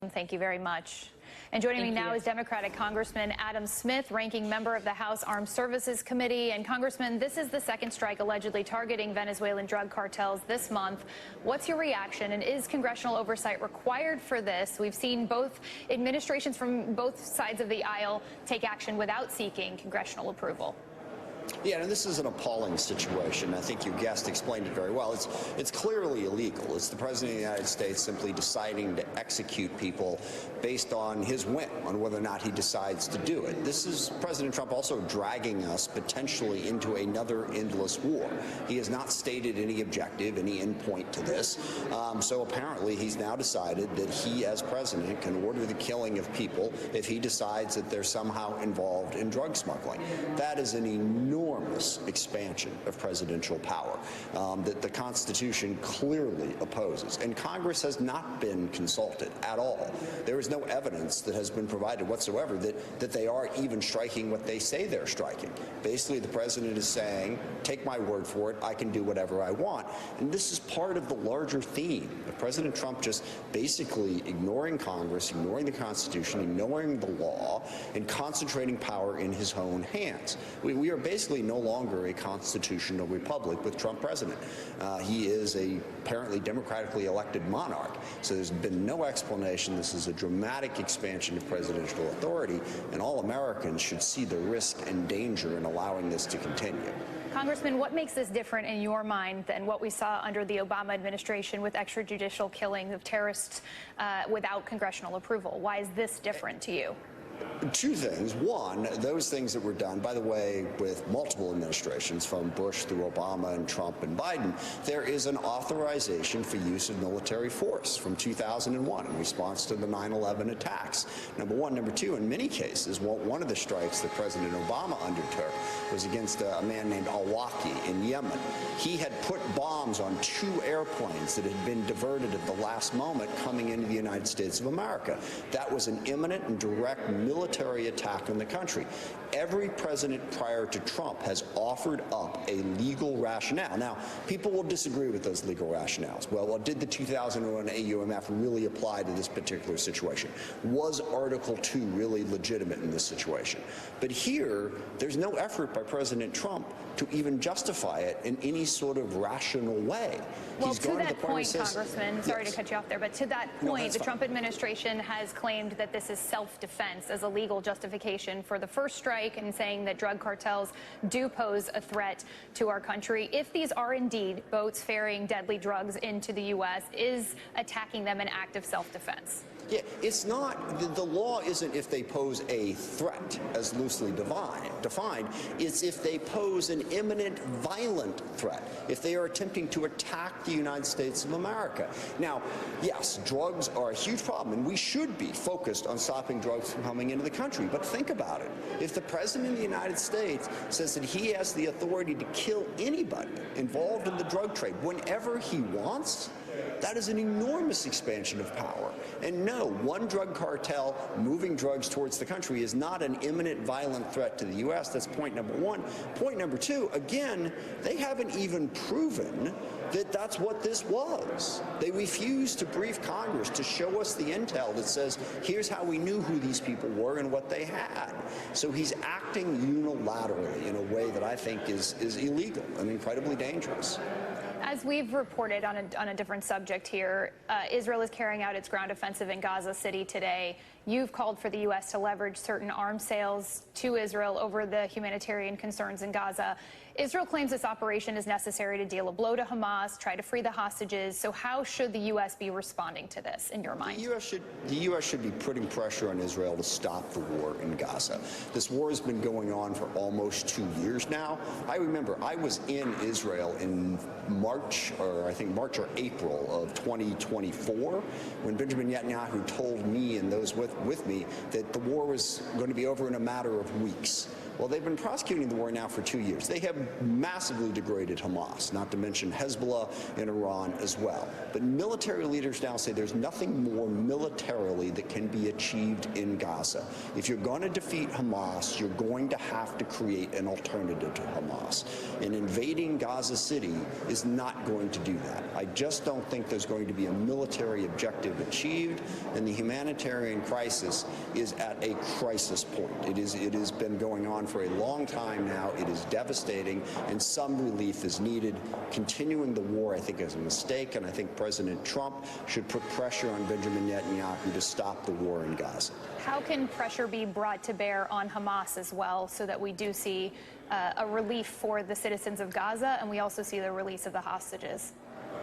Thank you very much. And joining me now is Democratic Congressman Adam Smith, ranking member of the House Armed Services Committee. And Congressman, this is the second strike allegedly targeting Venezuelan drug cartels this month. What's your reaction, and is congressional oversight required for this? We've seen both administrations from both sides of the aisle take action without seeking congressional approval. Yeah, and this is an appalling situation. I think your guest explained it very well. It's clearly illegal. It's the President of the United States simply deciding to execute people based on his whim, on whether or not he decides to do it. This is President Trump also dragging us potentially into another endless war. He has not stated any objective, any endpoint to this. So apparently he's now decided that he, as president, can order the killing of people if he decides that they're somehow involved in drug smuggling. That is an enormous expansion of presidential power that the Constitution clearly opposes. And Congress has not been consulted at all. There is no evidence that has been provided whatsoever that they are even striking what they say they're striking. Basically, the president is saying, take my word for it, I can do whatever I want. And this is part of the larger theme of President Trump just basically ignoring Congress, ignoring the Constitution, ignoring the law, and concentrating power in his own hands. We are basically no longer a constitutional republic with Trump president. He is a apparently democratically elected monarch. So there's been no explanation. This is a dramatic expansion of presidential authority, and all Americans should see the risk and danger in allowing this to continue. Congressman, what makes this different in your mind than what we saw under the Obama administration with extrajudicial killing of terrorists without congressional approval? Why is this different to you? Two things. One, those things that were done, by the way, with multiple administrations, from Bush through Obama and Trump and Biden, there is an authorization for use of military force from 2001 in response to the 9/11 attacks. Number one. Number two, in many cases, one of the strikes that President Obama undertook was against a man named al-Awlaki in Yemen. He had put bombs on 2 airplanes that had been diverted at the last moment coming into the United States of America. That was an imminent and direct military attack on the country. Every president prior to Trump has offered up a legal rationale. Now, people will disagree with those legal rationales. Well, did the 2001 AUMF really apply to this particular situation? Was Article 2 really legitimate in this situation? But here, there's no effort by President Trump to even justify it in any sort of rational way. Well, to that point, Congressman, sorry to cut you off there, but to that point, the Trump administration has claimed that this is self-defense as a legal justification for the first strike, and saying that drug cartels do pose a threat to our country. If these are indeed boats ferrying deadly drugs into the U.S., is attacking them an act of self-defense? Yeah, it's not, the law isn't if they pose a threat, as loosely defined. It's if they pose an imminent violent threat, if they are attempting to attack the United States of America. Now, yes, drugs are a huge problem, and we should be focused on stopping drugs from coming into the country. But think about it. If the President of the United States says that he has the authority to kill anybody involved in the drug trade whenever he wants, that is an enormous expansion of power. And no, one drug cartel moving drugs towards the country is not an imminent violent threat to the U.S. That's point number one. Point number two, again, they haven't even proven that that's what this was. They refused to brief Congress to show us the intel that says, here's how we knew who these people were and what they had. So he's acting unilaterally in a way that I think is illegal and incredibly dangerous. As we've reported on a different subject here, Israel is carrying out its ground offensive in Gaza City today. You've called for the U.S. to leverage certain arms sales to Israel over the humanitarian concerns in Gaza. Israel claims this operation is necessary to deal a blow to Hamas, try to free the hostages. So how should the U.S. be responding to this, in your mind? The U.S. should be putting pressure on Israel to stop the war in Gaza. This war has been going on for almost 2 years now. I remember I was in Israel in March or April of 2024 when Benjamin Netanyahu told me and those with me that the war was going to be over in a matter of weeks. Well, they've been prosecuting the war now for 2 years. They have massively degraded Hamas, not to mention Hezbollah in Iran as well. But military leaders now say there's nothing more militarily that can be achieved in Gaza. If you're going to defeat Hamas, you're going to have to create an alternative to Hamas. And invading Gaza City is not not going to do that. I just don't think there's going to be a military objective achieved, and the humanitarian crisis is at a crisis point. It has been going on for a long time now. It is devastating, and some relief is needed. Continuing the war, I think, is a mistake, and I think President Trump should put pressure on Benjamin Netanyahu to stop the war in Gaza. How can pressure be brought to bear on Hamas as well so that we do see a relief for the citizens of Gaza and we also see the release of the hostages?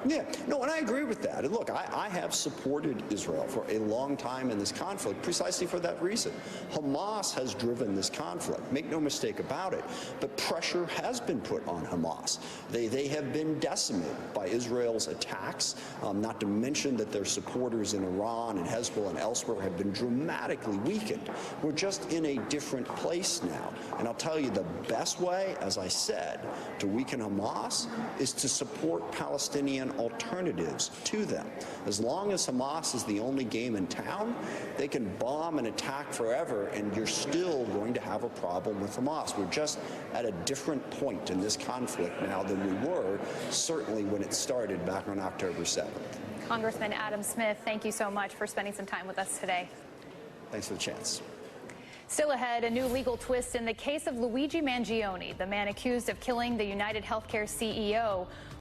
Yeah, no, and I agree with that. And look, I have supported Israel for a long time in this conflict precisely for that reason. Hamas has driven this conflict, make no mistake about it, but pressure has been put on Hamas. They have been decimated by Israel's attacks, not to mention that their supporters in Iran and Hezbollah and elsewhere have been dramatically weakened. We're just in a different place now. And I'll tell you, the best way, as I said, to weaken Hamas is to support Palestinian alternatives to them. As long as Hamas is the only game in town, they can bomb and attack forever, and you're still going to have a problem with Hamas. We're just at a different point in this conflict now than we were, certainly when it started back on October 7th. Congressman Adam Smith, thank you so much for spending some time with us today. Thanks for the chance. Still ahead, a new legal twist in the case of Luigi Mangione, the man accused of killing the United Healthcare CEO.